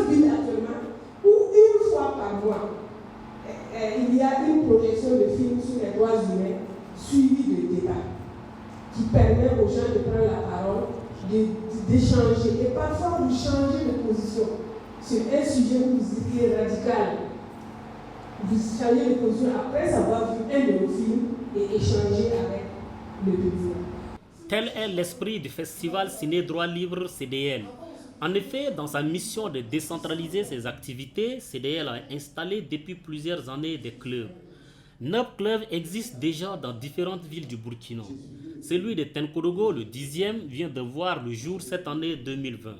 ville actuellement où une fois par mois, il y a une projection de films sur les droits humains suivie de débats qui permet aux gens de prendre la parole, d'échanger et parfois de changer de position sur un sujet où vous étiez radical. Vous changez de position après avoir vu un de vos films et échanger avec le public. Tel est l'esprit du festival Ciné Droit Libre CDL. En effet, dans sa mission de décentraliser ses activités, CDL a installé depuis plusieurs années des clubs. 9 clubs existent déjà dans différentes villes du Burkina. Celui de Tenkodogo, le 10e, vient de voir le jour cette année 2020.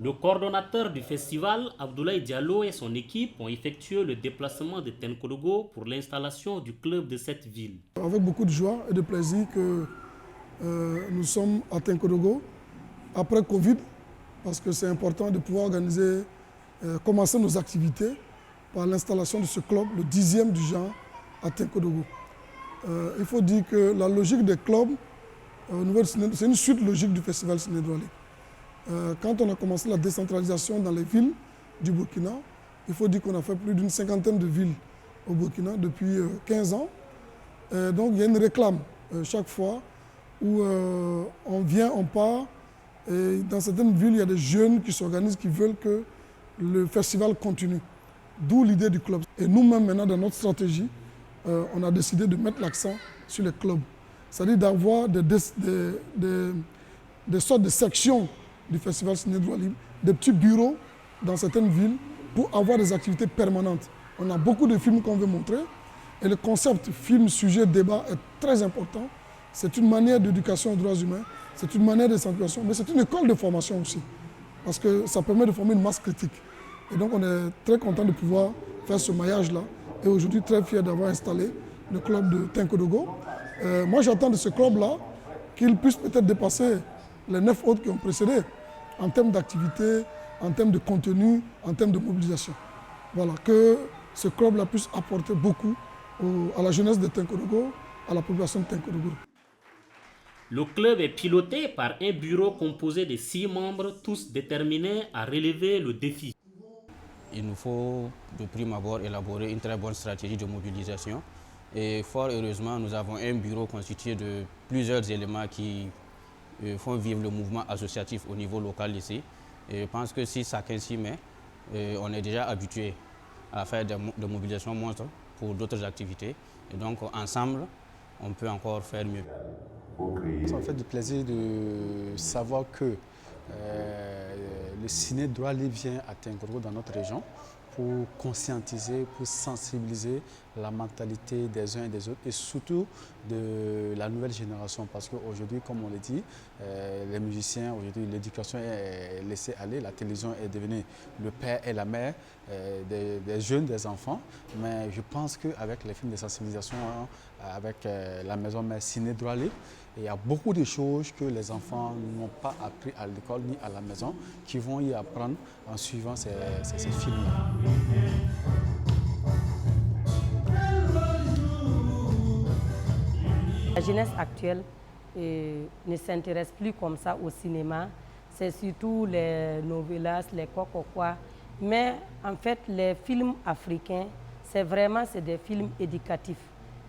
Le coordonnateur du festival, Abdoulaye Diallo, et son équipe ont effectué le déplacement de Tenkodogo pour l'installation du club de cette ville. Avec beaucoup de joie et de plaisir que nous sommes à Tenkodogo après Covid, parce que c'est important de pouvoir organiser, commencer nos activités par l'installation de ce club, le 10e du genre, à Tenkodogo. Il faut dire que la logique des clubs, c'est une suite logique du festival Ciné Droit Libre. Quand on a commencé la décentralisation dans les villes du Burkina, il faut dire qu'on a fait plus d'une 50aine de villes au Burkina depuis 15 ans. Donc il y a une réclame chaque fois où on vient, on part. Et dans certaines villes, il y a des jeunes qui s'organisent, qui veulent que le festival continue. D'où l'idée du club. Et nous-mêmes, maintenant, dans notre stratégie, on a décidé de mettre l'accent sur les clubs. C'est-à-dire d'avoir des sortes de sections du festival Ciné Droit Libre, des petits bureaux dans certaines villes pour avoir des activités permanentes. On a beaucoup de films qu'on veut montrer. Et le concept film, sujet, débat est très important. C'est une manière d'éducation aux droits humains. C'est une manière de sensibilisation, mais c'est une école de formation aussi, parce que ça permet de former une masse critique. Et donc on est très content de pouvoir faire ce maillage-là, et aujourd'hui très fier d'avoir installé le club de Tenkodogo. Moi j'attends de ce club-là qu'il puisse peut-être dépasser les 9 autres qui ont précédé, en termes d'activité, en termes de contenu, en termes de mobilisation. Voilà, que ce club-là puisse apporter beaucoup à la jeunesse de Tenkodogo, à la population de Tenkodogo. Le club est piloté par un bureau composé de 6 membres, tous déterminés à relever le défi. Il nous faut de prime abord élaborer une très bonne stratégie de mobilisation. Et fort heureusement, nous avons un bureau constitué de plusieurs éléments qui font vivre le mouvement associatif au niveau local ici. Et je pense que si chacun s'y met, on est déjà habitué à faire de mobilisation monstre pour d'autres activités. Et donc ensemble, on peut encore faire mieux. Ça me fait du plaisir de savoir que le Ciné Droit Libre vient à Tenkodogo dans notre région pour conscientiser, pour sensibiliser la mentalité des uns et des autres et surtout de la nouvelle génération parce qu'aujourd'hui, comme on l'a dit, les musiciens, aujourd'hui l'éducation est laissée aller, la télévision est devenue le père et la mère des jeunes, des enfants, mais je pense qu'avec les films de sensibilisation, avec la maison mère Ciné Droit Libre, il y a beaucoup de choses que les enfants n'ont pas appris à l'école ni à la maison, qui vont y apprendre en suivant ces films-là. La jeunesse actuelle ne s'intéresse plus comme ça au cinéma. C'est surtout les novelas, les quoi. Mais en fait, les films africains, c'est des films éducatifs.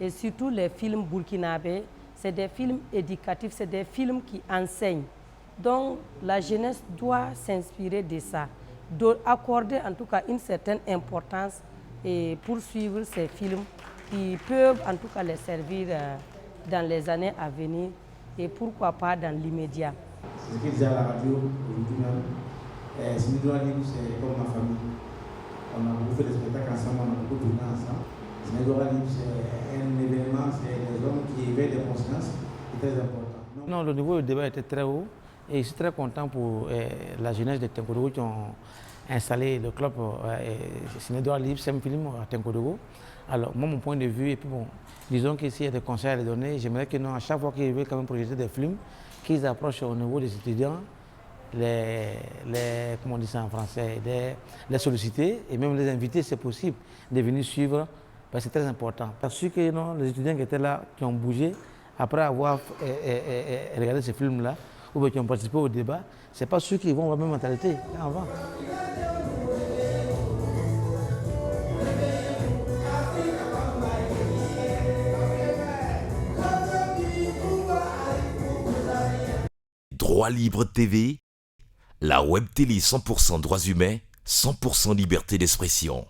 Et surtout les films burkinabés, c'est des films éducatifs, c'est des films qui enseignent. Donc la jeunesse doit s'inspirer de ça, d'accorder en tout cas une certaine importance et poursuivre ces films qui peuvent en tout cas les servir dans les années à venir et pourquoi pas dans l'immédiat. C'est ce que disait à la radio aujourd'hui même. Ciné Droit Libre, c'est comme ma famille. On a beaucoup fait des spectacles ensemble, on a beaucoup tourné ensemble. Ciné Droit Libre, c'est un événement, c'est des hommes qui éveillent des consciences, c'est très important. Non, le niveau du débat était très haut et je suis très content pour la jeunesse de Tenkodogo qui ont installé le club Ciné Droit Libre, c'est un film à Tenkodogo. Alors, moi, mon point de vue, et puis bon, disons qu'ici, il y a des conseils à les donner. J'aimerais que nous, à chaque fois qu'ils veulent quand même projeter des films, qu'ils approchent au niveau des étudiants, comment on dit ça en français, les solliciter et même les inviter, c'est possible, de venir suivre, parce que c'est très important. Parce que non, les étudiants qui étaient là, qui ont bougé, après avoir regardé ces films-là, ou qui ont participé au débat, ce n'est pas ceux qui vont avoir la même mentalité qu'avant. Droit Libre TV, la web télé 100% droits humains, 100% liberté d'expression.